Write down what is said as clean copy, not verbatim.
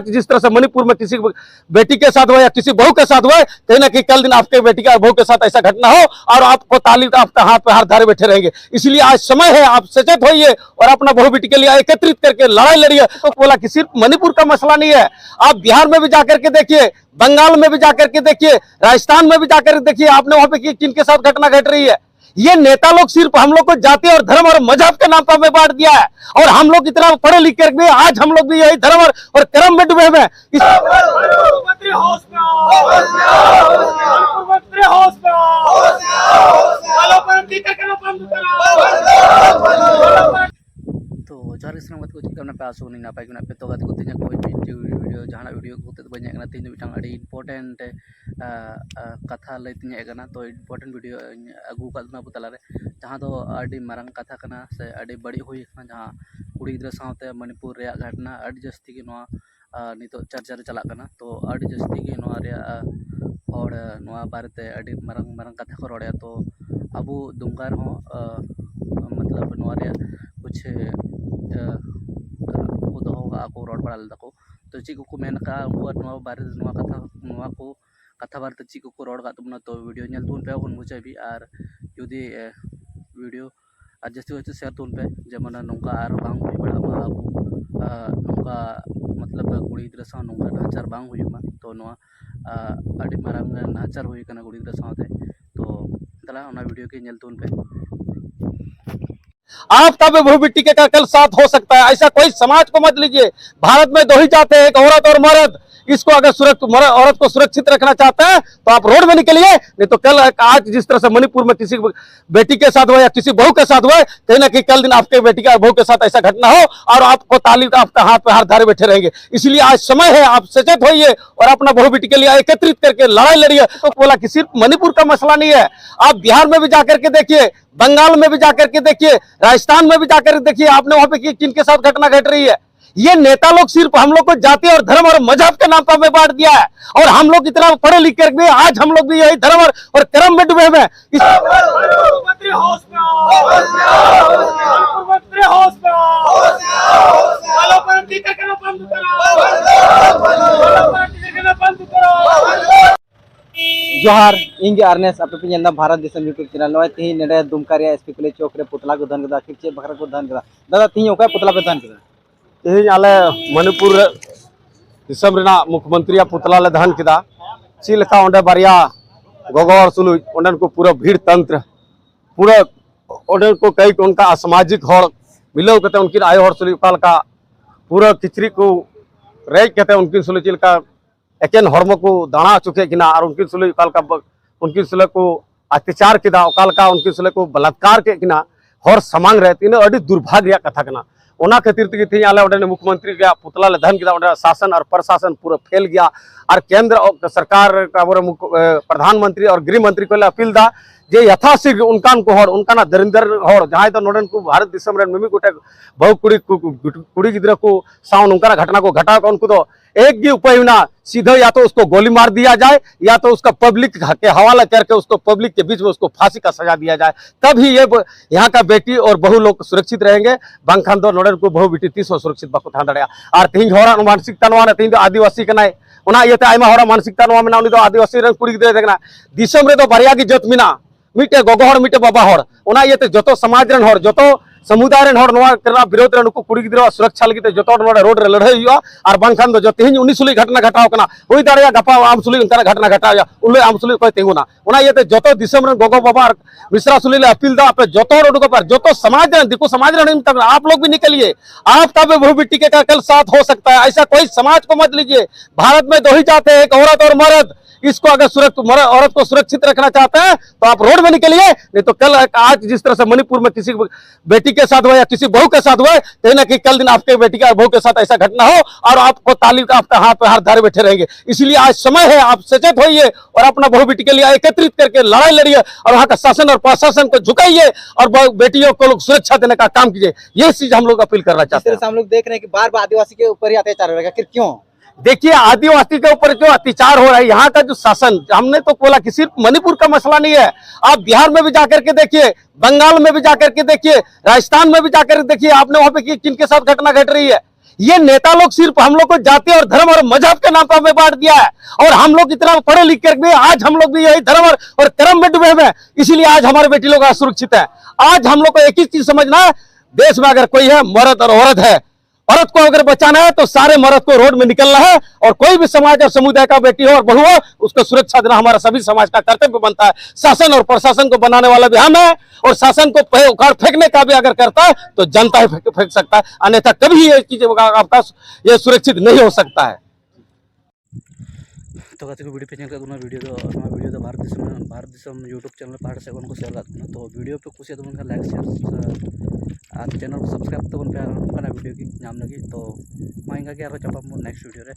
आज जिस तरह से मणिपुर में किसी बेटी के साथ हुआ या किसी बहू के साथ हुआ, कहीं ना कहीं कल दिन आपके बेटी का बहू के साथ ऐसा घटना हो और आपको ताली आपका हाथ पे हाथ धारे बैठे रहेंगे। इसलिए आज समय है, आप सचेत होइए और अपना बहू बेटी के लिए एकत्रित करके लड़ाई लड़िए। तो बोला कि सिर्फ मणिपुर का मसला नहीं है, आप बिहार में भी जाकर के देखिए, बंगाल में भी जाकर के देखिए, राजस्थान में भी जाकर के देखिए, आपने वहां पे किनके साथ घटना घट रही है। ये नेता लोग सिर्फ हम लोग को जाति और धर्म और मजहब के नाम पर हमें बांट दिया है और हम लोग इतना पढ़े लिखे भी आज हम लोग भी यही धर्म और कर्म में डूबे हुए हैं। तो जहाँ किसी को चिकन पे आसो नहीं नापाय पे तो गाते को तीन कोई वीडियो जहाँ वीडियो को बन तीन मिटांग अड़ी इम्पोर्टेंट कथा लय तीन तो इम्पोर्टेंट वीडियो अगू का तलारे जहाँ दो अड़ी मारंग कथा कना से अड़ी बड़ी हुई जहाँ कुड़ी गिद्रा सावते मणिपुर रे घटना अड़ी जस्ती की नितो चर्चा रे चला कना तो अड़ी जस्ती की और बारे अड़ी मारंग मारंग कथा को रोड़े तो अबू दुमकार हो मतलब कुछ को रोड बड़ा लदा को तो ची को मेन का बारे कथा को कथा बारे ची को रोड का तो वीडियो नेल तुन पे उन मुझे भी और जुदी वीडियो जस्ती होते शेयर तुन पे जेमन नौका और बांग हुई बड़ा नौका मतलब कुड़ी गिद्रा सा नौका नाचार बांग हुई मा तो अड़ी मारंग नाचार हुई कना कुड़ी गिद्रा साथे तो तला ओना वीडियो के नेल तुन पे आपका भी बहू बेटी का कल साथ हो सकता है। ऐसा कोई समाज को मत लीजिए। भारत में दो ही जाते हैं, एक औरत और मर्द। इसको अगर औरत को सुरक्षित रखना चाहते हैं तो आप रोड में निकलिए, नहीं तो कल आज जिस तरह से मणिपुर में किसी बेटी के साथ हुआ या किसी बहू के साथ हुआ, कहीं ना कहीं कल दिन आपके बेटी का बहू के साथ ऐसा घटना हो और आपको ताली आपका हाथ पे हाथ धारे बैठे रहेंगे। इसलिए आज समय है, आप सचेत होइए और अपना बहू बेटी के लिए एकत्रित करके लड़ाई लड़िए। तो बोला कि सिर्फ मणिपुर का मसला नहीं है, आप बिहार में भी जाकर के देखिए, बंगाल में भी जाकर के देखिए, राजस्थान में भी जाकर के देखिए, आपने वहां पे किनके साथ घटना घट रही है। ये नेता लोग सिर्फ हम लोग को जाति और धर्म और मजहब के नाम पर हमें बांट दिया है और हम लोग इतना पढ़े लिखे भी आज हम लोग भी यही धर्म और कर्म में डूबे हुए हैं। जोहार इन आरनेस अपने भारत देशम यूट्यूब चैनल नॉय तीन नेडे दुमकारिया एसपीपीले चौक रे पुतला को दान कदा किचे बखरा को दान कदा दादा तीन ओका पुतला पे दान कदा तीन आले मणिपुर दिसम रेना मुख्यमंत्री पुतला ले दान कदा चिलका ओंडे बारिया गोगोर सुलु ओंडन को पूरा भीड़ तंत्र पूरा ओंडन को कई उनका असामाजिक हर मिलव कते उनकी आय हर सुलु का पूरा किचरी को रेज कते उनकी सुलु चिलका एकेन हर्म को दाणा चुके किना और उनकी सुले उनकी सुले को अत्याचार किदा ओकालका उनकी सुले को बलात्कार के किना हर समांग रहे तीन अड़ी दुर्भाग्य कथा कना ओना खातिर ते थी आले ओडे मुख्यमंत्री के पुतला ले धन किदा ओडे शासन और प्रशासन पूरा फेल गया और केंद्र सरकार का प्रधानमंत्री और गृह मंत्री को अपील दा जे यथाशीघ्र उनका दरिंदर हर जहाँ तो नोडन को भारत देशम रे मिमी गोटे बहु कुड़ी गिद्रा को साउन उनका घटना को घटा उनको तो एक भी उपाय होना सीधे या तो उसको गोली मार दिया जाए या तो उसका पब्लिक के हवाला करके उसको पब्लिक के बीच में उसको फांसी का सजा दिया जाए, तभी ये यहाँ का बेटी और बहु लोग सुरक्षित रहेंगे। बांखान दो नोडन को बहु बेटी 30 सुरक्षित बाको थान दड़िया और तीन होरा मानसिकता नवा तीन आदिवासी कना ओना इयते आयमा होरा मानसिकता नवा मेना उनी दो आदिवासी रन कुड़ी गिद्रा देखना दिसम रे दो बारिया की जत मिना मिटे गोगो हर मिटे बाबा हर ओना इयते जतो समाज रन हर जतो समुदाय रन हर नवा करना विरोध रे नुकु कुड़ी गिद्रा सुरक्षा लगी जतो रोड रे लड़ाई हुआ और बांखान दो जो तेहन उनी सुली घटना घटाव कना हुई दाड़िया गपा आम सुली उनका घटना घटाव उनले आम सुली कोई तेंगुना ओना इयते जतो दिसम रन गोगो बाबा और मिश्रा सुली ले अपील दा पे जतो रोड को पर जतो समाज रन दिको समाज रन आप लोग भी निकलिए। आपका भी बहू बेटी का कल साथ हो सकता है। ऐसा कोई समाज को मत लीजिए। भारत में दो ही जाते हैं, एक औरत और मर्द। इसको अगर औरत को सुरक्षित रखना चाहते हैं तो आप रोड में निकलिए, नहीं तो कल आज जिस तरह से मणिपुर में किसी बेटी के साथ हुआ या किसी बहू के साथ हुआ, कहीं ना कहीं कल दिन आपके बेटी का बहू के साथ ऐसा घटना हो और आपको ताली आपका हाथ पे हाथ धारे बैठे रहेंगे। इसलिए आज समय है, आप सचेत होइए और अपना बहू बेटी के लिए एकत्रित करके लड़ाई लड़िए और वहाँ का शासन और प्रशासन को झुकाइए और बेटियों को लोग सुरक्षा देने का काम कीजिए। ये चीज हम लोग अपील करना चाहते हैं। हम लोग देख रहे हैं कि बार बार आदिवासी के ऊपर ही अत्याचार हो रहा है, क्यों? देखिए आदिवासी के ऊपर जो अत्याचार हो रहा है, यहाँ का जो शासन, हमने तो बोला कि सिर्फ मणिपुर का मसला नहीं है, आप बिहार में भी जाकर के देखिए, बंगाल में भी जाकर के देखिए, राजस्थान में भी जाकर के देखिए, आपने वहां पे किनके साथ घटना घट रही है। ये नेता लोग सिर्फ हम लोग को जाति और धर्म और मजहब के नाम पर हमें बांट दिया है, और हम लोग इतना पढ़े लिख कर भी आज हम लोग भी यही धर्म और कर्म में डूबे हुए हैं। इसीलिए आज हमारे बेटी लोग असुरक्षित है। आज हम लोग को एक ही चीज समझना है, देश में अगर कोई है मर्द और औरत है, औरत को अगर बचाना है तो सारे मर्द को रोड में निकलना है, और कोई भी समाज और समुदाय का बेटी हो और बहू हो उसको सुरक्षा देना हमारा सभी समाज का कर्तव्य बनता है। शासन और प्रशासन को बनाने वाला भी हम है, और शासन को उखाड़ फेंकने का भी अगर करता है तो जनता ही फेंक सकता है, अन्यथा कभी ये चीजें आपका ये सुरक्षित नहीं हो सकता है। तो गाते को वीडियो पे चैनल का वीडियो तो भारत दिसम यूट्यूब चैनल पाहाड़ से को शेयर करना। तो वीडियो पे कुछ तो लाइक शेयर और चैनल को सब्सक्राइब तो पे वीडियो की नाम लगी। तो मैं इंगा के चपाम नेक्स्ट वीडियो रे।